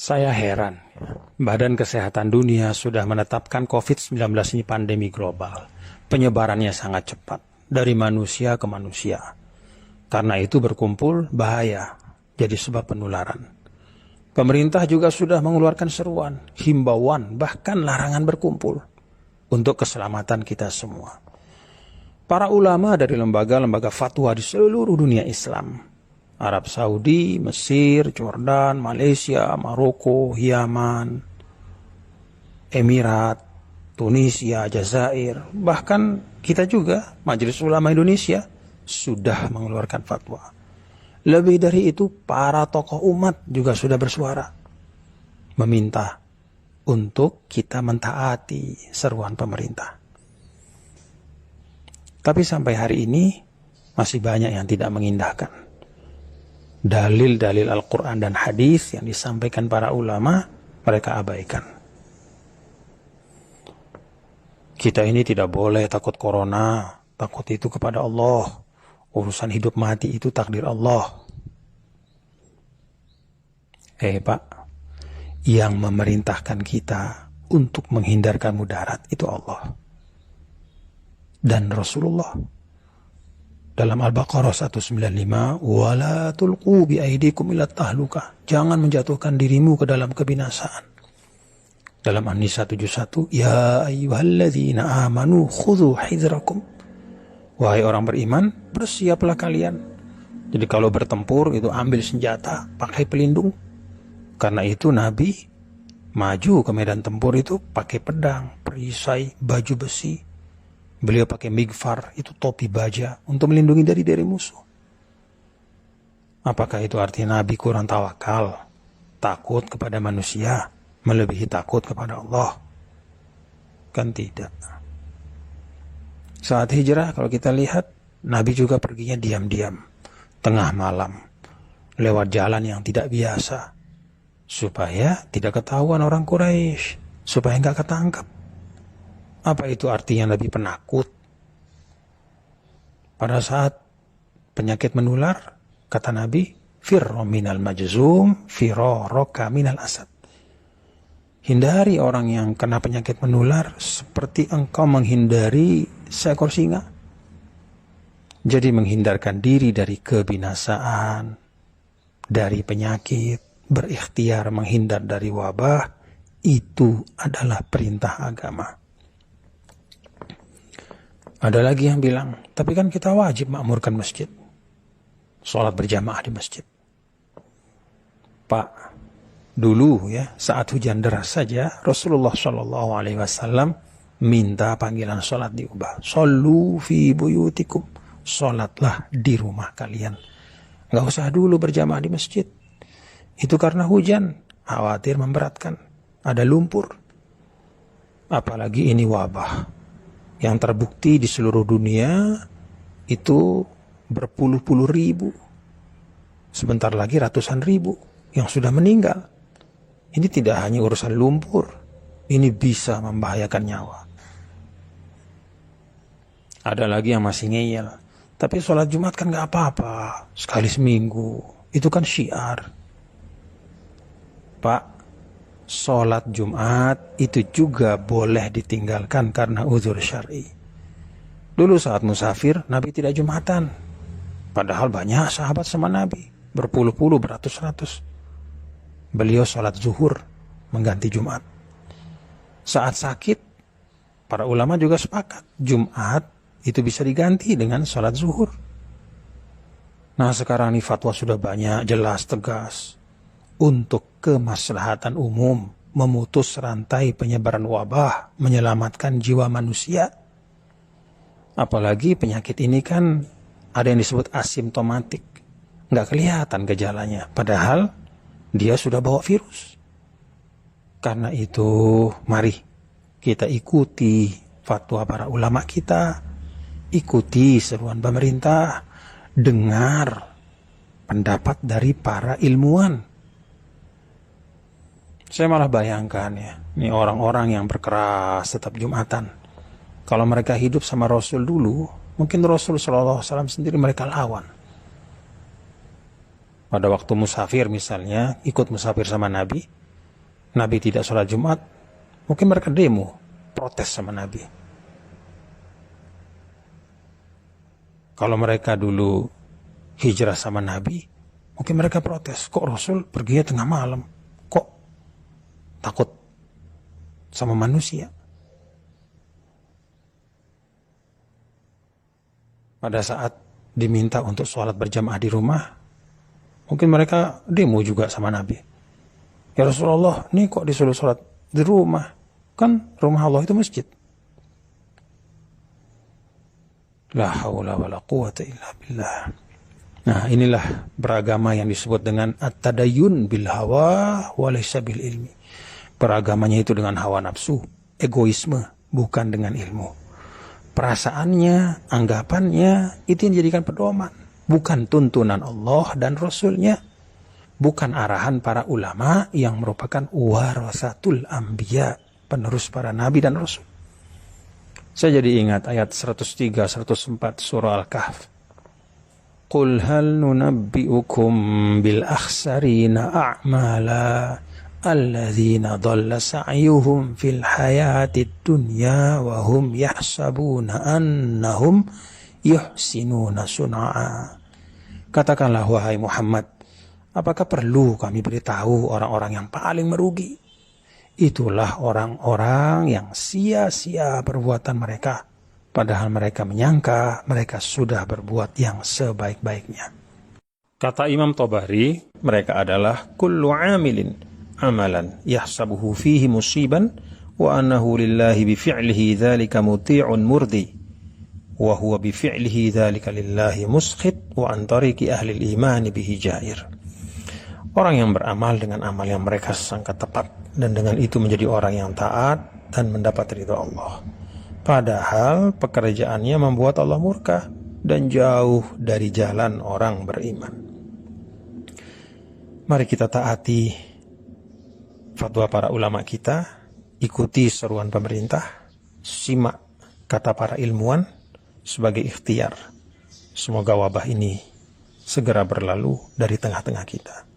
Saya heran, Badan Kesehatan Dunia sudah menetapkan COVID-19 ini pandemi global. Penyebarannya sangat cepat, dari manusia ke manusia. Karena itu berkumpul bahaya, jadi sebab penularan. Pemerintah juga sudah mengeluarkan seruan, himbauan, bahkan larangan berkumpul untuk keselamatan kita semua. Para ulama dari lembaga-lembaga fatwa di seluruh dunia Islam, Arab Saudi, Mesir, Jordan, Malaysia, Maroko, Yaman, Emirat, Tunisia, Jazair, bahkan kita juga, Majelis Ulama Indonesia, sudah mengeluarkan fatwa. Lebih dari itu, para tokoh umat juga sudah bersuara, meminta untuk kita mentaati seruan pemerintah. Tapi sampai hari ini, masih banyak yang tidak mengindahkan dalil-dalil Al-Quran dan hadis yang disampaikan para ulama, mereka abaikan. Kita ini tidak boleh takut corona, takut itu kepada Allah. Urusan hidup mati itu takdir Allah. Pak, yang memerintahkan kita untuk menghindarkan mudarat itu Allah dan Rasulullah. Dalam Al-Baqarah 195, wala tulqu bi aidikum ila tahlukah. Jangan menjatuhkan dirimu ke dalam kebinasaan. Dalam An-Nisa 71, ya ayyuhalladzina amanu khudhu hidrakum. Wahai orang beriman, bersiaplah kalian. Jadi kalau bertempur itu ambil senjata, pakai pelindung. Karena itu Nabi maju ke medan tempur itu pakai pedang, perisai, baju besi. Beliau pakai migfar, itu topi baja, untuk melindungi dari musuh. Apakah itu artinya Nabi kurang tawakal, takut kepada manusia, melebihi takut kepada Allah? Kan tidak. Saat hijrah, kalau kita lihat, Nabi juga perginya diam-diam, tengah malam, lewat jalan yang tidak biasa, supaya tidak ketahuan orang Quraisy, supaya nggak ketangkap. Apa itu artinya Nabi penakut? Pada saat penyakit menular, kata Nabi, firro minal majzum, firoroka minal asad. Hindari orang yang kena penyakit menular seperti engkau menghindari seekor singa. Jadi menghindarkan diri dari kebinasaan, dari penyakit, berikhtiar menghindar dari wabah, itu adalah perintah agama. Ada lagi yang bilang, tapi kan kita wajib makmurkan masjid. Sholat berjamaah di masjid. Pak, dulu ya, saat hujan deras saja, Rasulullah SAW minta panggilan sholat diubah. Shollu fi buyutikum. Sholatlah di rumah kalian. Nggak usah dulu berjamaah di masjid. Itu karena hujan, khawatir memberatkan. Ada lumpur. Apalagi ini wabah yang terbukti di seluruh dunia itu berpuluh-puluh ribu. Sebentar lagi ratusan ribu yang sudah meninggal. Ini tidak hanya urusan lumpur, ini bisa membahayakan nyawa. Ada lagi yang masih ngeyel, tapi sholat Jumat kan gak apa-apa, sekali seminggu, itu kan syiar. Pak, sholat Jumat itu juga boleh ditinggalkan karena uzur syar'i. Dulu saat musafir, Nabi tidak Jumatan. Padahal banyak sahabat sama Nabi, berpuluh-puluh, beratus-ratus. Beliau sholat zuhur, mengganti Jumat. Saat sakit, para ulama juga sepakat, Jumat itu bisa diganti dengan sholat zuhur. Nah sekarang ini fatwa sudah banyak, jelas, tegas. Untuk kemaslahatan umum, memutus rantai penyebaran wabah, menyelamatkan jiwa manusia. Apalagi penyakit ini kan ada yang disebut asimptomatik, nggak kelihatan gejalanya, padahal dia sudah bawa virus. Karena itu, mari kita ikuti fatwa para ulama kita, ikuti seruan pemerintah, dengar pendapat dari para ilmuwan. Saya malah bayangkan ya, ini orang-orang yang berkeras tetap Jumatan. Kalau mereka hidup sama Rasul dulu, mungkin Rasul SAW sendiri mereka lawan. Pada waktu musafir misalnya, ikut musafir sama Nabi, Nabi tidak sholat Jumat, mungkin mereka demo, protes sama Nabi. Kalau mereka dulu hijrah sama Nabi, mungkin mereka protes, kok Rasul perginya tengah malam, kok takut sama manusia. Pada saat diminta untuk sholat berjamaah di rumah, mungkin mereka demo juga sama Nabi. Ya Rasulullah, ini kok disuruh sholat di rumah? Kan rumah Allah itu masjid. La haula wa la quwata illa billah. Nah, inilah beragama yang disebut dengan at-tadayyun bil hawa wa laysa bil ilmi. Beragamanya itu dengan hawa nafsu, egoisme, bukan dengan ilmu. Perasaannya, anggapannya, itu yang dijadikan pedoman. Bukan tuntunan Allah dan Rasulnya. Bukan arahan para ulama yang merupakan warasatul anbiya, penerus para nabi dan rasul. Saya jadi ingat ayat 103, 104 surah Al-Kahf. Qul hal nunabbi'ukum bil akhsarina a'mala alladzina dhalla sa'yuhum fil hayatid dunya wa hum yahsabuna annahum yuhsinuna sun'a. Katakanlah wahai Muhammad, apakah perlu kami beritahu orang-orang yang paling merugi? Itulah orang-orang yang sia-sia perbuatan mereka, padahal mereka menyangka mereka sudah berbuat yang sebaik-baiknya. Kata Imam Tabari, mereka adalah kullu amilin amalan yahsabuhu fihi musiban wa annahu lillahi bifi'lihi dzalika muti'un murdi wa huwa bifi'lihi dzalika lillahi muskhit wa an tariqi ahli al-iman bihi jair. Orang yang beramal dengan amal yang mereka sangka tepat dan dengan itu menjadi orang yang taat dan mendapat ridha Allah. Padahal pekerjaannya membuat Allah murka dan jauh dari jalan orang beriman. Mari kita taati fatwa para ulama kita, ikuti seruan pemerintah, simak kata para ilmuwan sebagai ikhtiar. Semoga wabah ini segera berlalu dari tengah-tengah kita.